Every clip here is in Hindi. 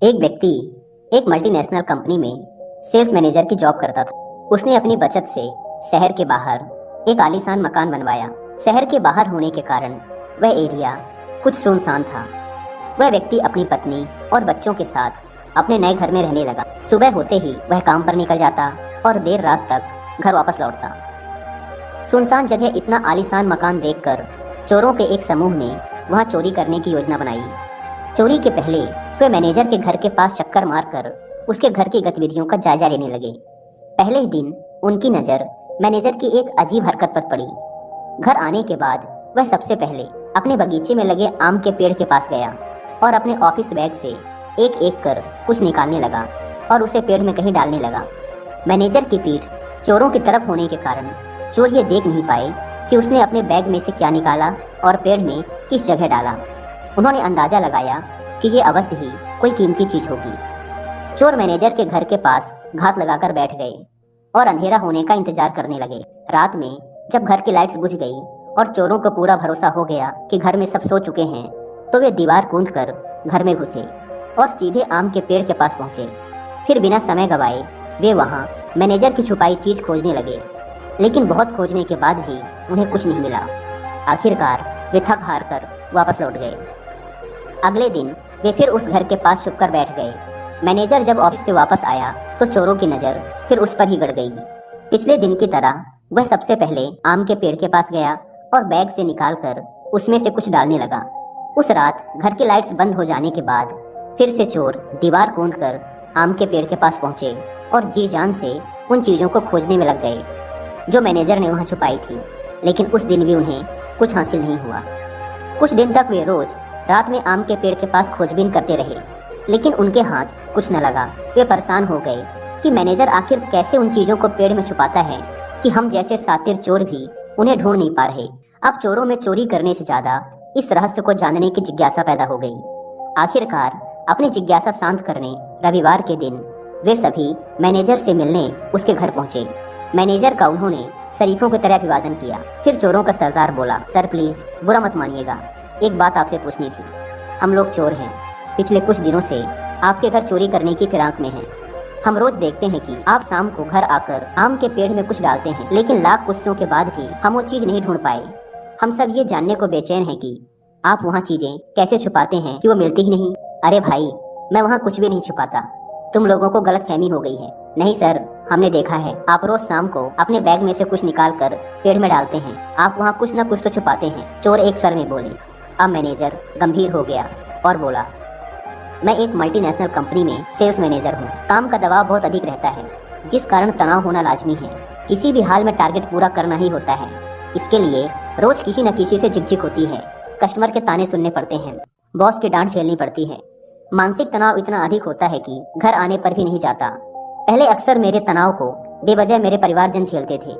एक व्यक्ति एक मल्टीनेशनल कंपनी में सेल्स मैनेजर की जॉब करता था। उसने अपनी बचत से शहर के बाहर एक आलीशान मकान बनवाया। शहर के बाहर होने के कारण वह एरिया कुछ सुनसान था। वह व्यक्ति अपनी पत्नी और बच्चों के साथ अपने नए घर में रहने लगा। सुबह होते ही वह काम पर निकल जाता और देर रात तक घर वापस लौटता। सुनसान जगह इतना आलीशान मकान देखकर चोरों के एक समूह ने वहां चोरी करने की योजना बनाई। चोरी के पहले वे मैनेजर के घर के पास चक्कर मारकर उसके घर की गतिविधियों का जायजा लेने लगे। पहले ही दिन उनकी नज़र मैनेजर की एक अजीब हरकत पर पड़ी। घर आने के बाद वह सबसे पहले अपने बगीचे में लगे आम के पेड़ के पास गया और अपने ऑफिस बैग से एक एक कर कुछ निकालने लगा और उसे पेड़ में कहीं डालने लगा। मैनेजर की पीठ चोरों की तरफ होने के कारण चोर ये देख नहीं पाए कि उसने अपने बैग में से क्या निकाला और पेड़ में किस जगह डाला। उन्होंने अंदाजा लगाया कि ये अवश्य ही कोई कीमती चीज होगी। चोर मैनेजर के घर के पास घात लगाकर बैठ गए और अंधेरा होने का इंतजार करने लगे। रात में जब घर की लाइट्स बुझ गई और चोरों को पूरा भरोसा हो गया कि घर में सब सो चुके हैं, तो वे दीवार कूदकर घर में घुसे और सीधे आम के पेड़ के पास पहुंचे। फिर बिना समय गवाए वे वहां मैनेजर की छुपाई चीज खोजने लगे, लेकिन बहुत खोजने के बाद भी उन्हें कुछ नहीं मिला। आखिरकार वे थक हार कर वापस लौट गए। अगले दिन वे फिर उस घर के पास छुपकर बैठ गए। मैनेजर जब ऑफिस से वापस आया तो चोरों की नज़र फिर उस पर ही गड़ गई। पिछले दिन की तरह वह सबसे पहले आम के पेड़ के पास गया और बैग से निकालकर उसमें से कुछ डालने लगा। उस रात घर की लाइट्स बंद हो जाने के बाद फिर से चोर दीवार कूदकर आम के पेड़ के पास पहुंचे और जी जान से उन चीज़ों को खोजने में लग गए जो मैनेजर ने वहां छुपाई थी। लेकिन उस दिन भी उन्हें कुछ हासिल नहीं हुआ। कुछ दिन तक वे रोज रात में आम के पेड़ के पास खोजबीन करते रहे, लेकिन उनके हाथ कुछ न लगा। वे परेशान हो गए कि मैनेजर आखिर कैसे उन चीज़ों को पेड़ में छुपाता है कि हम जैसे शातिर चोर भी उन्हें ढूंढ नहीं पा रहे। अब चोरों में चोरी करने से ज़्यादा इस रहस्य को जानने की जिज्ञासा पैदा हो गई। आखिरकार अपनी जिज्ञासा शांत करने रविवार के दिन वे सभी मैनेजर से मिलने उसके घर पहुंचे। मैनेजर का उन्होंने शरीफों की तरह अभिवादन किया। फिर चोरों का सरदार बोला, सर प्लीज बुरा मत मानिएगा, एक बात आपसे पूछनी थी। हम लोग चोर हैं, पिछले कुछ दिनों से आपके घर चोरी करने की फिराक में हैं। हम रोज देखते हैं कि आप शाम को घर आकर आम के पेड़ में कुछ डालते हैं, लेकिन लाख कोशिशों के बाद भी हम वो चीज नहीं ढूंढ पाए। हम सब ये जानने को बेचैन हैं कि आप वहाँ चीजें कैसे छुपाते हैं कि वो मिलती ही नहीं। अरे भाई, मैं वहाँ कुछ भी नहीं छुपाता, तुम लोगों को गलतफहमी हो गई है। नहीं सर, हमने देखा है आप रोज शाम को अपने बैग में से कुछ निकाल कर पेड़ में डालते हैं। आप वहाँ कुछ न कुछ तो छुपाते हैं। चोर एक स्वर में बोले। अब मैनेजर गंभीर हो गया और बोला, मैं एक मल्टीनेशनल कंपनी में सेल्स मैनेजर हूँ। काम का दबाव बहुत अधिक रहता है, जिस कारण तनाव होना लाजमी है। किसी भी हाल में टारगेट पूरा करना ही होता है। इसके लिए रोज किसी न किसी से झिकझिक होती है। कस्टमर के ताने सुनने पड़ते हैं, बॉस की डांट झेलनी पड़ती है। मानसिक तनाव इतना अधिक होता है कि घर आने पर भी नहीं जाता। पहले अक्सर मेरे तनाव को बेवजह मेरे परिवारजन झेलते थे।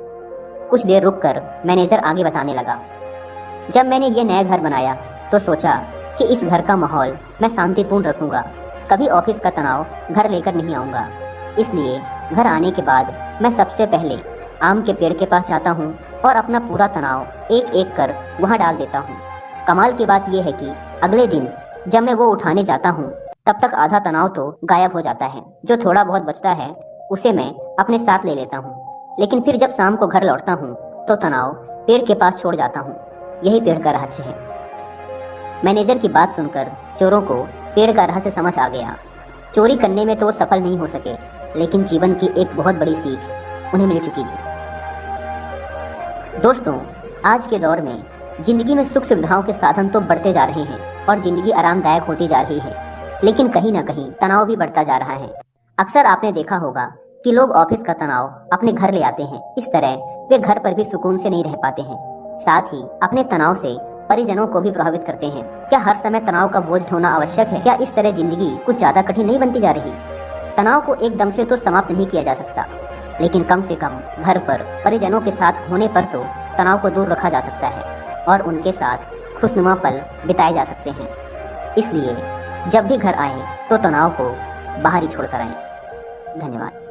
कुछ देर रुककर मैनेजर आगे बताने लगा, जब मैंने ये नया घर बनाया तो सोचा कि इस घर का माहौल मैं शांतिपूर्ण रखूंगा। कभी ऑफिस का तनाव घर लेकर नहीं आऊँगा। इसलिए घर आने के बाद मैं सबसे पहले आम के पेड़ के पास जाता हूँ और अपना पूरा तनाव एक एक कर वहाँ डाल देता हूँ। कमाल की बात यह है कि अगले दिन जब मैं वो उठाने जाता हूँ तब तक आधा तनाव तो गायब हो जाता है। जो थोड़ा बहुत बचता है उसे मैं अपने साथ ले लेता हूँ। लेकिन फिर जब शाम को घर लौटता हूँ तो तनाव पेड़ के पास छोड़ जाता हूँ। यही पेड़ का रहस्य है। मैनेजर की बात सुनकर चोरों को पेड़ का रहस्य समझ आ गया। चोरी करने में तो वो सफल नहीं हो सके, लेकिन जीवन की एक बहुत बड़ी सीख उन्हें मिल चुकी थी। दोस्तों, आज के दौर में जिंदगी में सुख सुविधाओं के साधन तो बढ़ते जा रहे हैं और जिंदगी आरामदायक होती जा रही है, लेकिन कहीं ना कहीं तनाव भी बढ़ता जा रहा है। अक्सर आपने देखा होगा कि लोग ऑफिस का तनाव अपने घर ले आते हैं। इस तरह वे घर पर भी सुकून से नहीं रह पाते हैं, साथ ही अपने तनाव से परिजनों को भी प्रभावित करते हैं। क्या हर समय तनाव का बोझ ढोना आवश्यक है? क्या इस तरह जिंदगी कुछ ज्यादा कठिन नहीं बनती जा रही? तनाव को एकदम से तो समाप्त नहीं किया जा सकता, लेकिन कम से कम घर पर परिजनों के साथ होने पर तो तनाव को दूर रखा जा सकता है और उनके साथ खुशनुमा पल बिताए जा सकते हैं। इसलिए जब भी घर आए तो तनाव को बाहर ही छोड़कर आएं। धन्यवाद।